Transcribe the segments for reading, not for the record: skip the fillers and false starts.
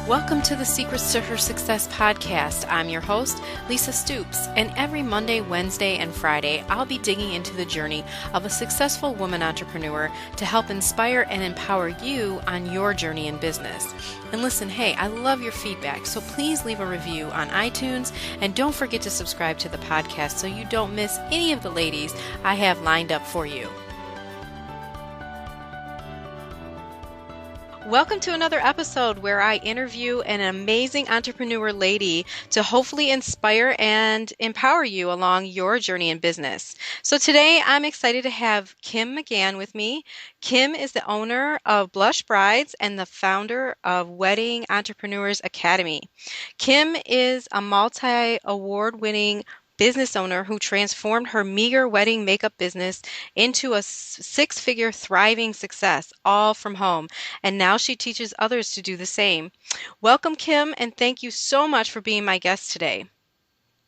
Welcome to the Secrets to Her Success podcast. I'm your host, Lisa Stoops, and every Monday, Wednesday, and Friday, I'll be digging into the journey of a successful woman entrepreneur to help inspire and empower you on your journey in business. And listen, hey, I love your feedback, so please leave a review on iTunes, and don't forget to subscribe to the podcast so you don't miss any of the ladies I have lined up for you. Welcome to another episode where I interview an amazing entrepreneur lady to hopefully inspire and empower you along your journey in business. So today I'm excited to have Kim McGann with me. Kim is the owner of Blush Brides and the founder of Wedding Entrepreneurs Academy. Kim is a multi-award winning business owner who transformed her meager wedding makeup business into a six-figure thriving success, all from home. And now she teaches others to do the same. Welcome, Kim, and thank you so much for being my guest today.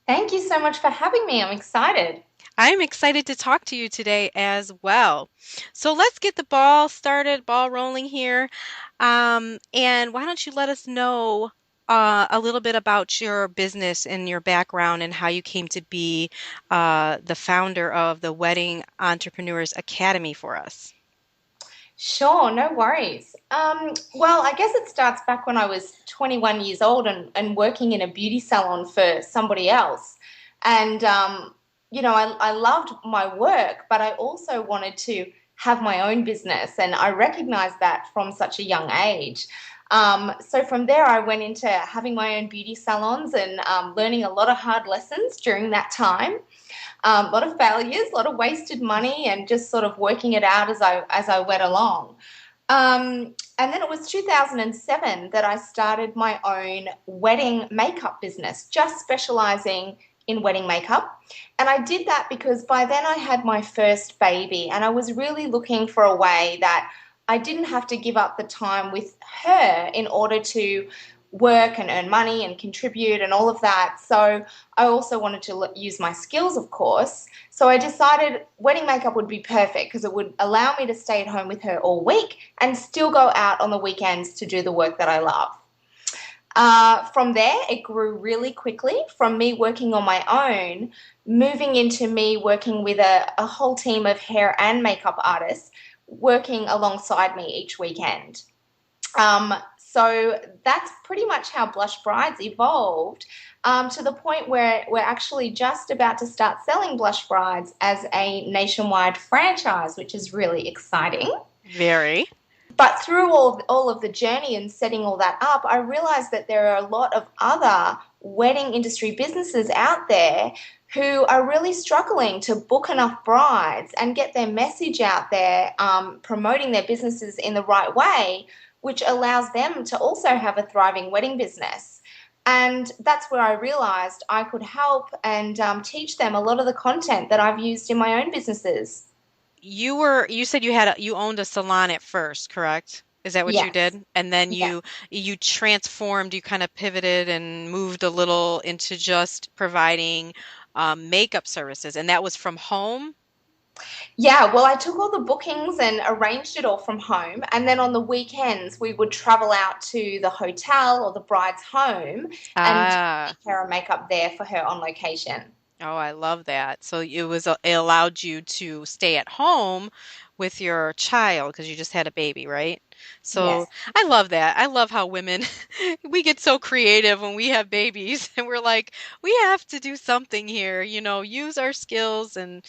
Thank you so much for having me. I'm excited. I'm excited to talk to you today as well. So let's get the ball rolling here. And why don't you let us know a little bit about your business and your background and how you came to be the founder of the Wedding Entrepreneurs Academy for us. Sure, no worries. Well, I guess it starts back when I was 21 years old and working in a beauty salon for somebody else. And, I loved my work, but I also wanted to have my own business. And I recognized that from such a young age. So from there, I went into having my own beauty salons and learning a lot of hard lessons during that time. A lot of failures, a lot of wasted money, and just sort of working it out as I went along. And then it was 2007 that I started my own wedding makeup business, just specializing in wedding makeup. And I did that because by then I had my first baby, and I was really looking for a way that I didn't have to give up the time with her in order to work and earn money and contribute and all of that. So I also wanted to use my skills, of course. So I decided wedding makeup would be perfect because it would allow me to stay at home with her all week and still go out on the weekends to do the work that I love. From there, it grew really quickly from me working on my own, moving into me working with a whole team of hair and makeup artists working alongside me each weekend. So that's pretty much how Blush Brides evolved to the point where we're actually just about to start selling Blush Brides as a nationwide franchise, which is really exciting. Very. But through all of the journey and setting all that up, I realized that there are a lot of other wedding industry businesses out there who are really struggling to book enough brides and get their message out there, promoting their businesses in the right way, which allows them to also have a thriving wedding business. And that's where I realized I could help and teach them a lot of the content that I've used in my own businesses. You said you owned a salon at first, correct? Is that what you did? And then you transformed, you kind of pivoted and moved a little into just providing makeup services, and that was from home? Yeah, well, I took all the bookings and arranged it all from home. And then on the weekends, we would travel out to the hotel or the bride's home and take hair and makeup there for her on location. Oh, I love that. So it allowed you to stay at home with your child because you just had a baby, right? So Yes. I love that. I love how women, we get so creative when we have babies and we're like, we have to do something here, use our skills and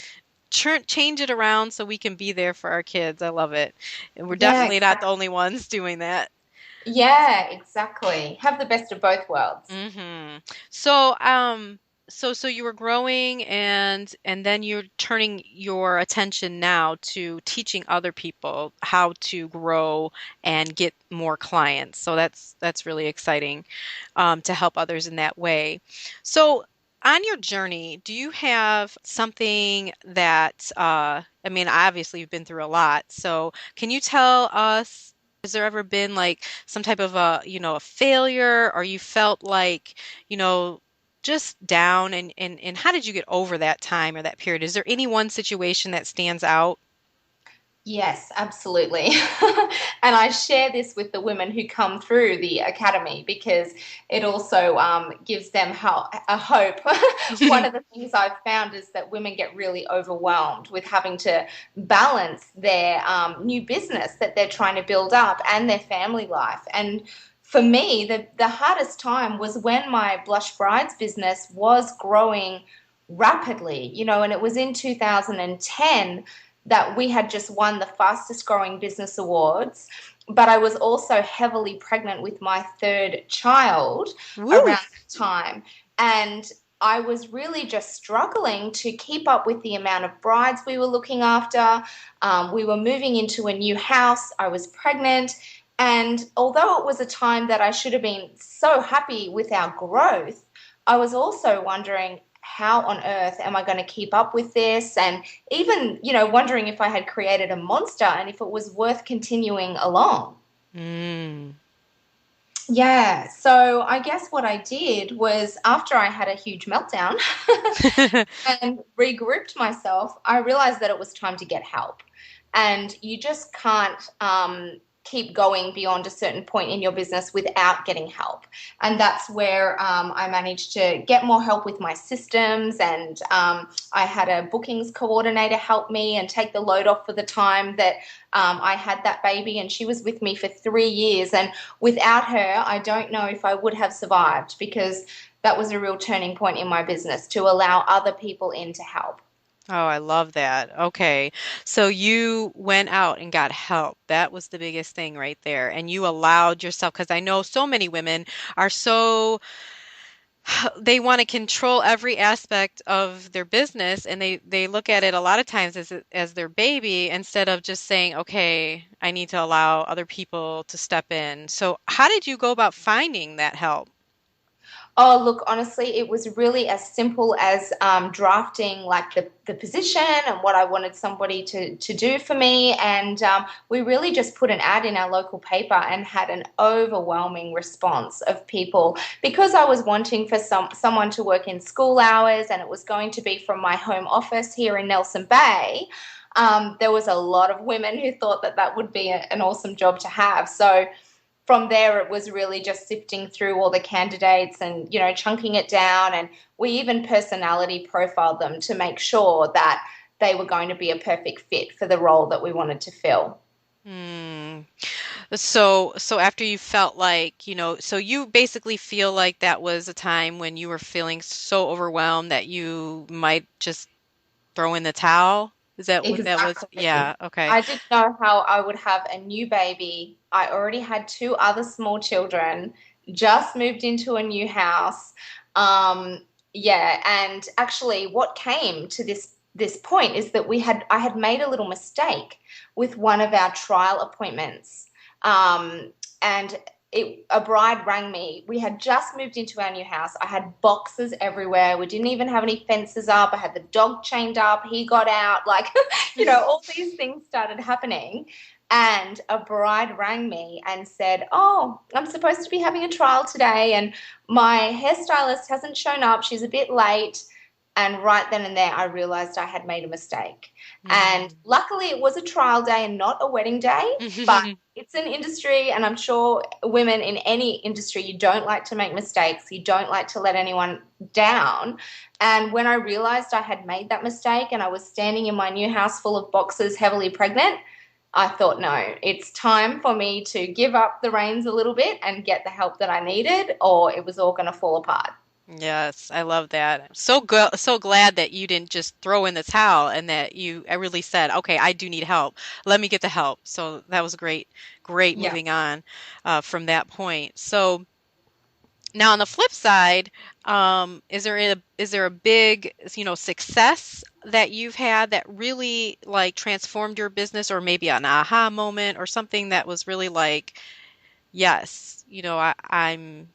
change it around so we can be there for our kids. I love it. And we're definitely not the only ones doing that. Yeah, exactly. Have the best of both worlds. Mm-hmm. So you were growing and then you're turning your attention now to teaching other people how to grow and get more clients. So that's really exciting to help others in that way. So on your journey, do you have something that, obviously you've been through a lot. So can you tell us, has there ever been like some type of a failure, or you felt like, just down, and how did you get over that time or that period? Is there any one situation that stands out? Yes, absolutely. And I share this with the women who come through the academy because it also gives them a hope. One of the things I've found is that women get really overwhelmed with having to balance their new business that they're trying to build up and their family life. And for me, the hardest time was when my Blush Brides business was growing rapidly, and it was in 2010 that we had just won the fastest growing business awards. But I was also heavily pregnant with my third child Woo! around that time. And I was really just struggling to keep up with the amount of brides we were looking after. We were moving into a new house. I was pregnant. And although it was a time that I should have been so happy with our growth, I was also wondering, how on earth am I going to keep up with this? And even, wondering if I had created a monster and if it was worth continuing along. Mm. Yeah, so I guess what I did was after I had a huge meltdown and regrouped myself, I realized that it was time to get help. And you just can't keep going beyond a certain point in your business without getting help. And that's where I managed to get more help with my systems. And I had a bookings coordinator help me and take the load off for the time that I had that baby. And she was with me for 3 years. And without her, I don't know if I would have survived because that was a real turning point in my business to allow other people in to help. Oh, I love that. Okay. So you went out and got help. That was the biggest thing right there. And you allowed yourself, because I know so many women are so, they want to control every aspect of their business and they look at it a lot of times as their baby instead of just saying, okay, I need to allow other people to step in. So how did you go about finding that help? Oh, look, honestly, it was really as simple as drafting like the position and what I wanted somebody to do for me. And we really just put an ad in our local paper and had an overwhelming response of people because I was wanting for someone to work in school hours and it was going to be from my home office here in Nelson Bay. There was a lot of women who thought that that would be an awesome job to have. So from there it was really just sifting through all the candidates and chunking it down, and we even personality profiled them to make sure that they were going to be a perfect fit for the role that we wanted to fill. Hmm. So after you felt like, so you basically feel like that was a time when you were feeling so overwhelmed that you might just throw in the towel? Is that what that was? Exactly. Yeah, okay. I didn't know how I would have a new baby. I already had two other small children, just moved into a new house. Um, yeah, and actually what came to this point is that I had made a little mistake with one of our trial appointments. And a bride rang me. We had just moved into our new house. I had boxes everywhere. We didn't even have any fences up. I had the dog chained up. He got out. Like, all these things started happening. And a bride rang me and said, "Oh, I'm supposed to be having a trial today, and my hairstylist hasn't shown up. She's a bit late." And right then and there, I realized I had made a mistake. And Mm. luckily, it was a trial day and not a wedding day, but it's an industry, and I'm sure women in any industry, you don't like to make mistakes. You don't like to let anyone down. And when I realized I had made that mistake and I was standing in my new house full of boxes, heavily pregnant, I thought, no, it's time for me to give up the reins a little bit and get the help that I needed, or it was all going to fall apart. Yes, I love that. I'm so glad that you didn't just throw in the towel and that you I really said, "Okay, I do need help. Let me get the help." So that was great, great Yeah. moving on from that point. So now on the flip side, is there a big, success that you've had that really like transformed your business, or maybe an aha moment or something that was really like, yes, I'm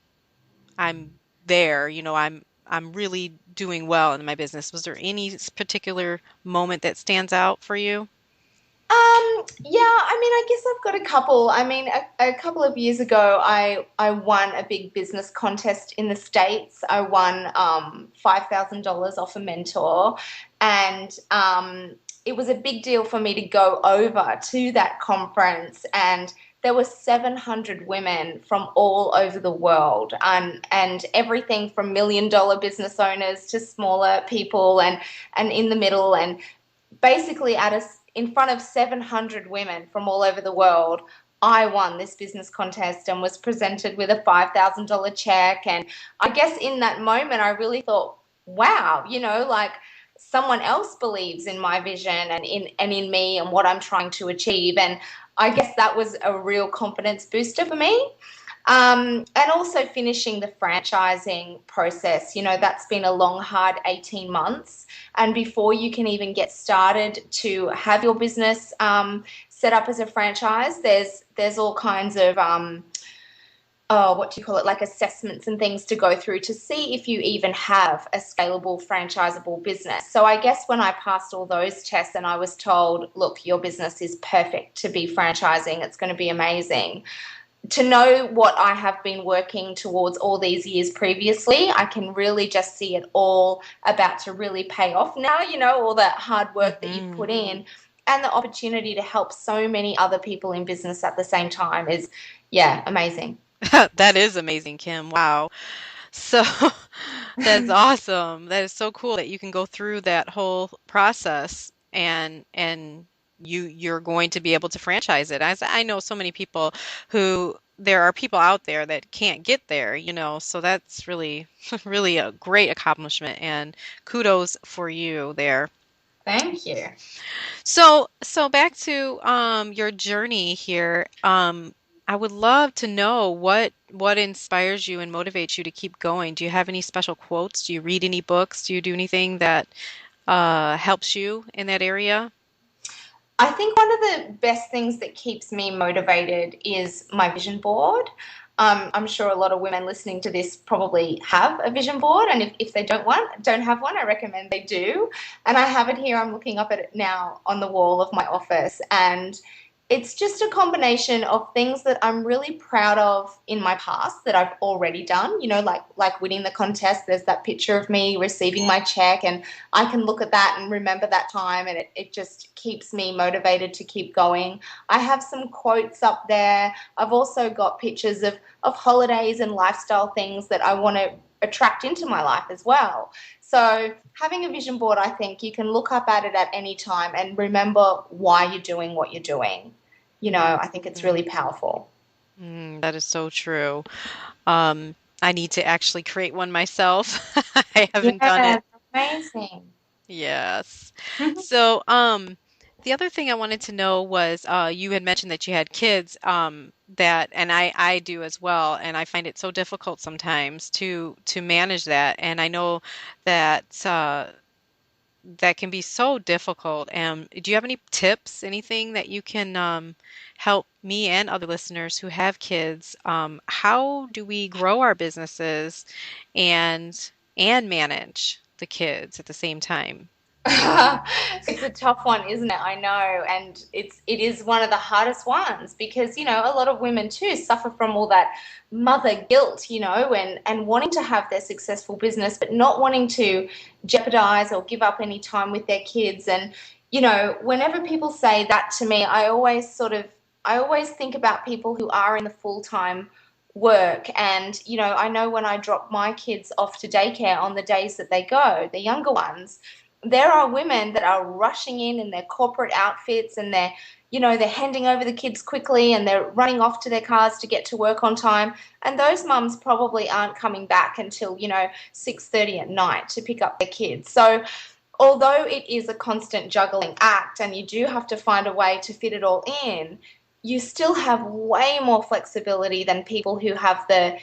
there, I'm really doing well in my business. Was there any particular moment that stands out for you? Yeah, I mean, I guess I've got a couple. I mean, a couple of years ago, I won a big business contest in the States. I won $5,000 off a mentor, and it was a big deal for me to go over to that conference, and there were 700 women from all over the world, and everything from $1 million business owners to smaller people, and in the middle, and basically in front of 700 women from all over the world, I won this business contest and was presented with a $5,000 check. And I guess in that moment, I really thought, wow, like someone else believes in my vision and in me and what I'm trying to achieve. And I guess that was a real confidence booster for me. And also finishing the franchising process, that's been a long, hard 18 months. And before you can even get started to have your business set up as a franchise, there's all kinds of what do you call it, like assessments and things to go through to see if you even have a scalable, franchisable business. So I guess when I passed all those tests and I was told, look, your business is perfect to be franchising, it's going to be amazing. To know what I have been working towards all these years previously, I can really just see it all about to really pay off now, all that hard work that you've put in, and the opportunity to help so many other people in business at the same time is, yeah, amazing. That is amazing, Kim. Wow. So that's awesome. That is so cool that you can go through that whole process and you're going to be able to franchise it. As I know so many people who there are people out there that can't get there, so that's really really a great accomplishment and kudos for you there. Thank you. So back to your journey here. I would love to know what inspires you and motivates you to keep going. Do you have any special quotes? Do you read any books? Do you do anything that helps you in that area? I think one of the best things that keeps me motivated is my vision board. I'm sure a lot of women listening to this probably have a vision board, and if they don't have one, I recommend they do. And I have it here. I'm looking up at it now on the wall of my office, and it's just a combination of things that I'm really proud of in my past that I've already done, like winning the contest. There's that picture of me receiving my check, and I can look at that and remember that time, and it just keeps me motivated to keep going. I have some quotes up there. I've also got pictures of holidays and lifestyle things that I want to attract into my life as well. So having a vision board, I think you can look up at it at any time and remember why you're doing what you're doing. I think it's really powerful. That is so true. I need to actually create one myself. I haven't done Yeah, it. amazing. Yes. So, the other thing I wanted to know was you had mentioned that you had kids that, and I do as well, and I find it so difficult sometimes to manage that. And I know that that can be so difficult. Do you have any tips, anything that you can help me and other listeners who have kids? How do we grow our businesses and manage the kids at the same time? It's a tough one, isn't it? I know, and it is one of the hardest ones because a lot of women too suffer from all that mother guilt, and wanting to have their successful business, but not wanting to jeopardize or give up any time with their kids. And whenever people say that to me, I always think about people who are in the full-time work. And I know when I drop my kids off to daycare on the days that they go, the younger ones, there are women that are rushing in their corporate outfits, and they're handing over the kids quickly, and they're running off to their cars to get to work on time. And those mums probably aren't coming back until 6:30 at night to pick up their kids. So although it is a constant juggling act and you do have to find a way to fit it all in, you still have way more flexibility than people who have the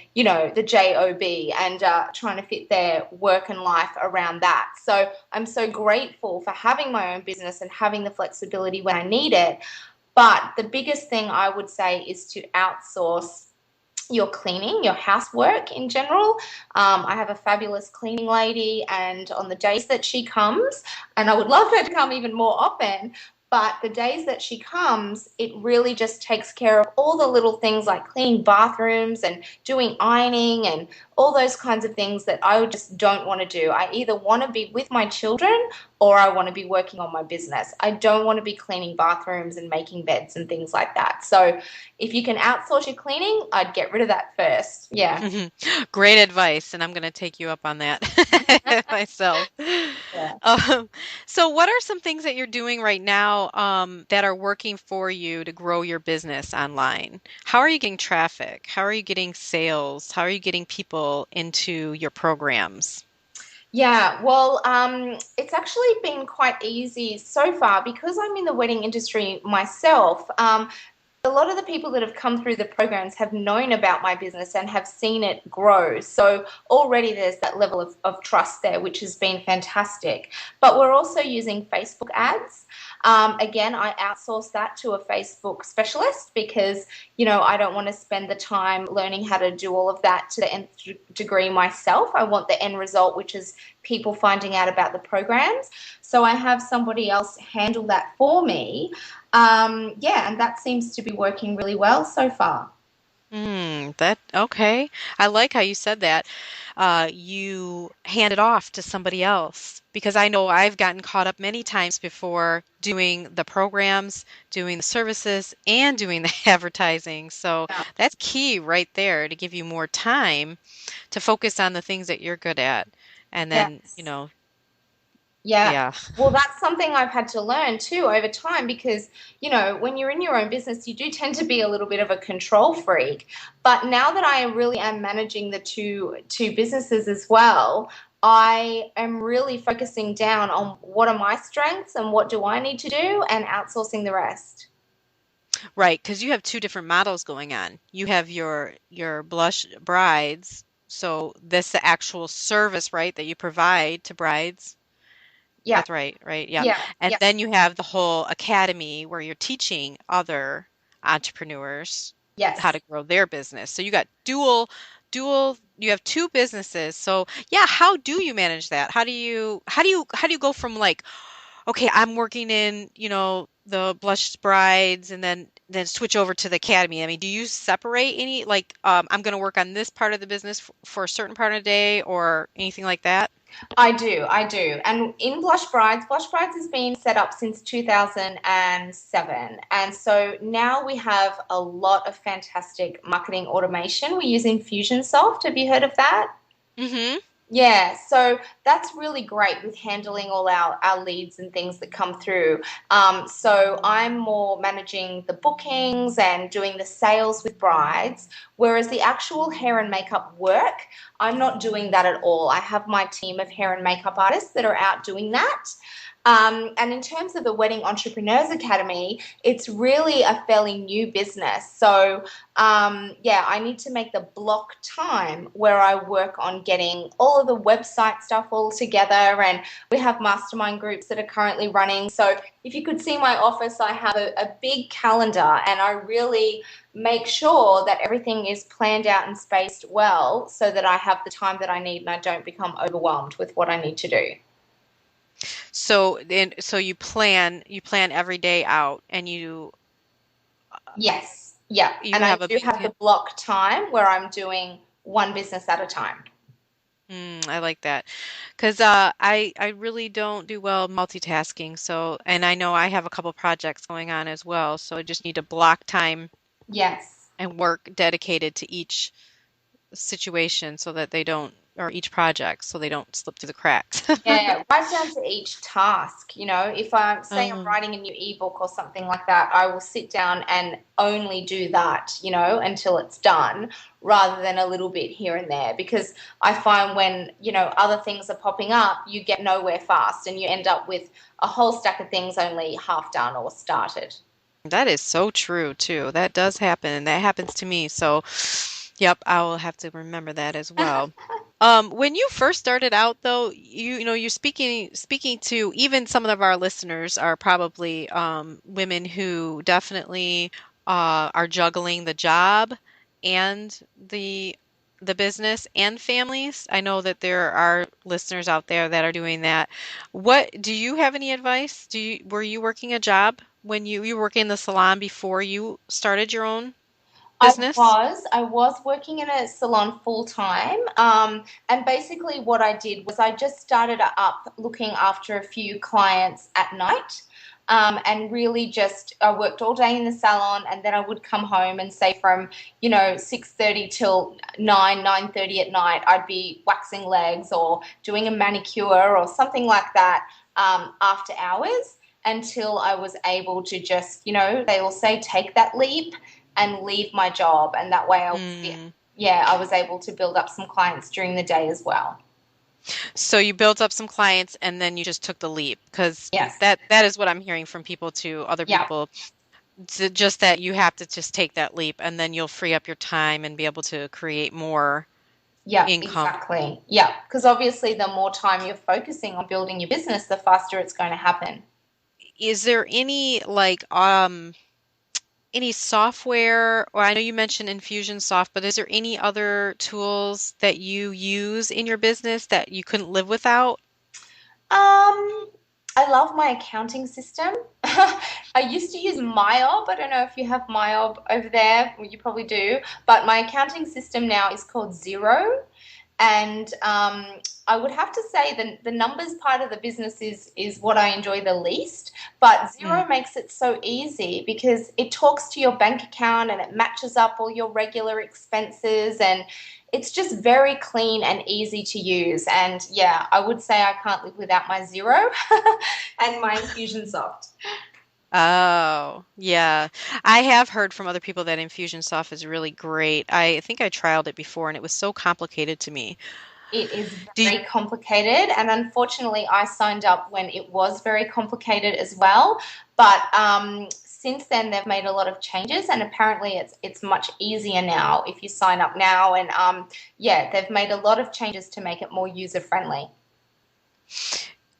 job and trying to fit their work and life around that. So I'm so grateful for having my own business and having the flexibility when I need it. But the biggest thing I would say is to outsource your cleaning, your housework in general. I have a fabulous cleaning lady, and on the days that she comes, and I would love her to come even more often, but the days that she comes, it really just takes care of all the little things like cleaning bathrooms and doing ironing and all those kinds of things that I just don't want to do. I either want to be with my children or I want to be working on my business. I don't want to be cleaning bathrooms and making beds and things like that. So if you can outsource your cleaning, I'd get rid of that first. Yeah. Great advice, and I'm going to take you up on that myself. Yeah. Um, so, what are some things that you're doing right now that are working for you to grow your business online? How are you getting traffic? How are you getting sales? How are you getting people into your programs? Yeah, well, it's actually been quite easy so far because I'm in the wedding industry myself. A lot of the people that have come through the programs have known about my business and have seen it grow. So already there's that level of trust there, which has been fantastic. But we're also using Facebook ads. Again, I outsource that to a Facebook specialist because, I don't want to spend the time learning how to do all of that to the nth degree myself. I want the end result, which is people finding out about the programs. So I have somebody else handle that for me. Yeah, and that seems to be working really well so far. That okay. I like how you said that. You hand it off to somebody else because I know I've gotten caught up many times before doing the programs, doing the services, and doing the advertising. So Yeah. that's key right there to give you more time to focus on the things that you're good at. And then, Yes. Yeah. yeah. Well, that's something I've had to learn too over time because, when you're in your own business, you do tend to be a little bit of a control freak. But now that I really am managing the two businesses as well, I am really focusing down on what are my strengths and what do I need to do and outsourcing the rest. Right, because you have two different models going on. You have your blush brides, so that's the actual service, right, that you provide to brides. Yeah. That's right, right, yep. Yeah. And Yeah. then you have the whole academy where you're teaching other entrepreneurs how Yes. to grow their business. So you got dual, you have two businesses. So yeah, how do you manage that? How do you go from like, okay, I'm working in, the blush brides and then switch over to the academy. I mean, do you separate any like I'm going to work on this part of the business for a certain part of the day or anything like that? I do, I do. And in Blush Brides has been set up since 2007. And so now we have a lot of fantastic marketing automation. We use Infusionsoft. Have you heard of that? Mhm. Yeah, so that's really great with handling all our leads and things that come through. So I'm more managing the bookings and doing the sales with brides, whereas the actual hair and makeup work, I'm not doing that at all. I have my team of hair and makeup artists that are out doing that. And in terms of the Wedding Entrepreneurs Academy, it's really a fairly new business. So, yeah, I need to make the block time where I work on getting all of the website stuff all together. And we have mastermind groups that are currently running. So, if you could see my office, I have a big calendar and I really make sure that everything is planned out and spaced well so that I have the time that I need and I don't become overwhelmed with what I need to do. So you plan every day out and Yes. Yeah. you And I have a do big have the block time where I'm doing one business at a time. I like that because I really don't do well multitasking. So and I know I have a couple projects going on as well. So I just need to block time Yes. and work dedicated to each situation so that they don't or each project so they don't slip through the cracks. Yeah, right down to each task. If I say I'm Um, writing a new ebook or something like that, I will sit down and only do that, until it's done, rather than a little bit here and there. Because I find when, other things are popping up, you get nowhere fast and you end up with a whole stack of things only half done or started. that is so true too. That does happen and that happens to me. So yep, I will have to remember that as well. When you first started out, though, you're speaking to even some of our listeners are probably women who definitely are juggling the job and the business and families. I know that there are listeners out there that are doing that. What do you have any advice? Were you working a job when you were working in the salon before you started your own? business? I was working in a salon full time. And basically what I did was I just started up looking after a few clients at night. And really just I worked all day in the salon, and then I would come home and say from 6:30 till 9:30 at night I'd be waxing legs or doing a manicure or something like that, after hours, until I was able to just, they will say take that leap and leave my job. And that way Mm. I was able to build up some clients during the day as well. So you built up some clients and then you just took the leap because Yes. that is what I'm hearing from people to other Yeah. people. Just that you have to just take that leap and then you'll free up your time and be able to create more Yeah, income. exactly. Yeah, because obviously the more time you're focusing on building your business, the faster it's going to happen. Is there any software, or I know you mentioned Infusionsoft, but is there any other tools that you use in your business that you couldn't live without? Um, I love my accounting system. I used to use MyOb. I don't know if you have MyOb over there. Well, you probably do. But my accounting system now is called Zero. And I would have to say the numbers part of the business is what I enjoy the least. But Mm. Zero makes it so easy because it talks to your bank account and it matches up all your regular expenses, and it's just very clean and easy to use. And yeah, I would say I can't live without my Zero and my Infusionsoft. Oh, yeah. I have heard from other people that Infusionsoft is really great. I think I trialed it before and it was so complicated to me. It is Do you, very complicated, and unfortunately, I signed up when it was very complicated as well. But since then, they've made a lot of changes, and apparently, it's much easier now if you sign up now. And yeah, they've made a lot of changes to make it more user friendly.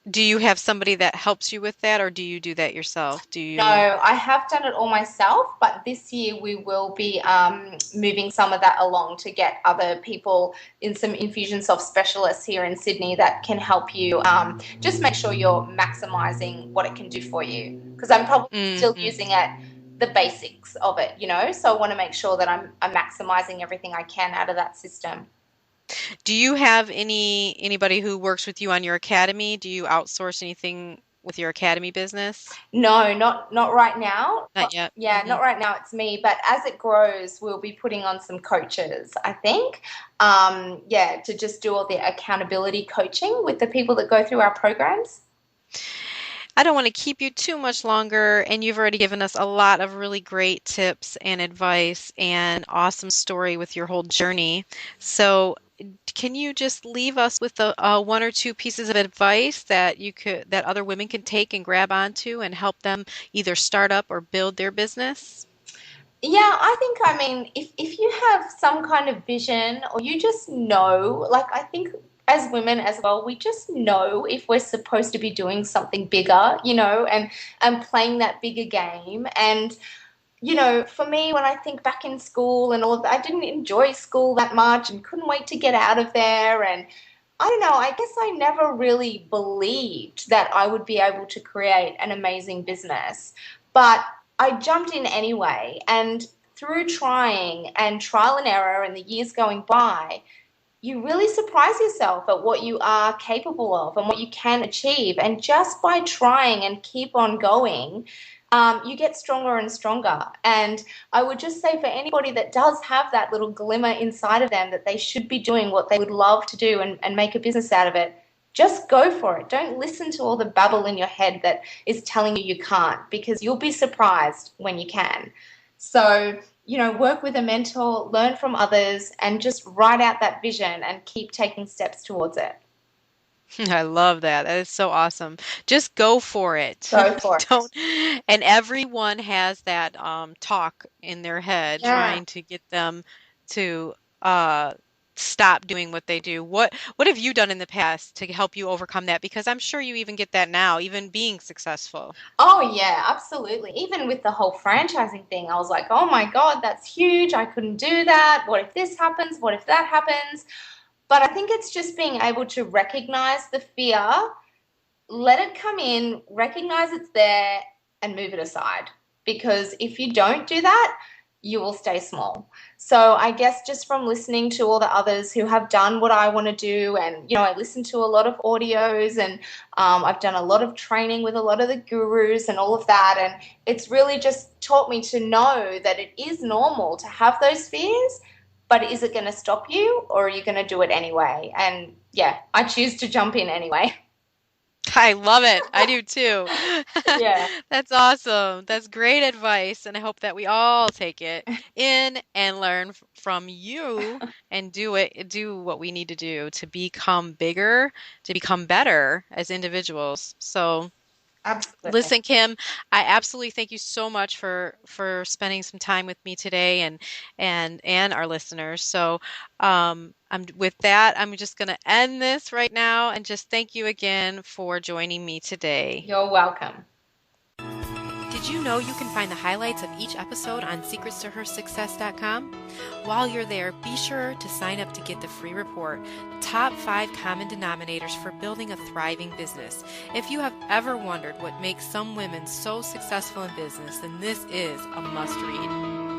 do you have somebody that helps you with that or do you do that yourself? Do No, you I have done it all myself, but this year we will be moving some of that along to get other people in some Infusionsoft specialists here in Sydney that can help you just make sure you're maximizing what it can do for you. Because I'm probably still Mhm. using it, the basics of it, so I want to make sure that I'm maximizing everything I can out of that system. Do you have anybody who works with you on your academy? Do you outsource anything with your academy business? No, not right now. Not yet. Yeah, not right now. It's me, but as it grows, we'll be putting on some coaches, I think. Yeah, to just do all the accountability coaching with the people that go through our programs. I don't want to keep you too much longer, and you've already given us a lot of really great tips and advice and awesome story with your whole journey. So, can you just leave us with one or two pieces of advice that other women can take and grab onto and help them either start up or build their business? Yeah, I mean, if you have some kind of vision or you just know, like I think as women as well, we just know if we're supposed to be doing something bigger, and playing that bigger game. And for me, when I think back in school and all of that, I didn't enjoy school that much and couldn't wait to get out of there. And I don't know, I guess I never really believed that I would be able to create an amazing business. But I jumped in anyway. And through trying and trial and error and the years going by, you really surprise yourself at what you are capable of and what you can achieve. And just by trying and keep on going, you get stronger and stronger. And I would just say for anybody that does have that little glimmer inside of them that they should be doing what they would love to do and make a business out of it, just go for it. Don't listen to all the babble in your head that is telling you you can't, because you'll be surprised when you can. So, work with a mentor, learn from others, and just write out that vision and keep taking steps towards it. I love that. That is so awesome. Just go for it. Go for it. Don't, and everyone has that talk in their head Yeah. trying to get them to stop doing what they do. What have you done in the past to help you overcome that? Because I'm sure you even get that now, even being successful. Oh, yeah, absolutely. Even with the whole franchising thing, I was like, oh my God, that's huge. I couldn't do that. What if this happens? What if that happens? But I think it's just being able to recognize the fear, let it come in, recognize it's there, and move it aside. Because if you don't do that, you will stay small. So I guess just from listening to all the others who have done what I want to do, and I listen to a lot of audios, and I've done a lot of training with a lot of the gurus and all of that, and it's really just taught me to know that it is normal to have those fears, but is it going to stop you, or are you going to do it anyway? And yeah, I choose to jump in anyway. I love it. I do too. Yeah, That's awesome. That's great advice, and I hope that we all take it in and learn from you and do what we need to do to become bigger, to become better as individuals. So, absolutely. listen, Kim, I absolutely thank you so much for spending some time with me today and our listeners. So, I'm with that, I'm just going to end this right now and just thank you again for joining me today. You're welcome. Did you know you can find the highlights of each episode on secretstohersuccess.com? While you're there, be sure to sign up to get the free report, the top 5 common denominators for building a thriving business. If you have ever wondered what makes some women so successful in business, then this is a must read.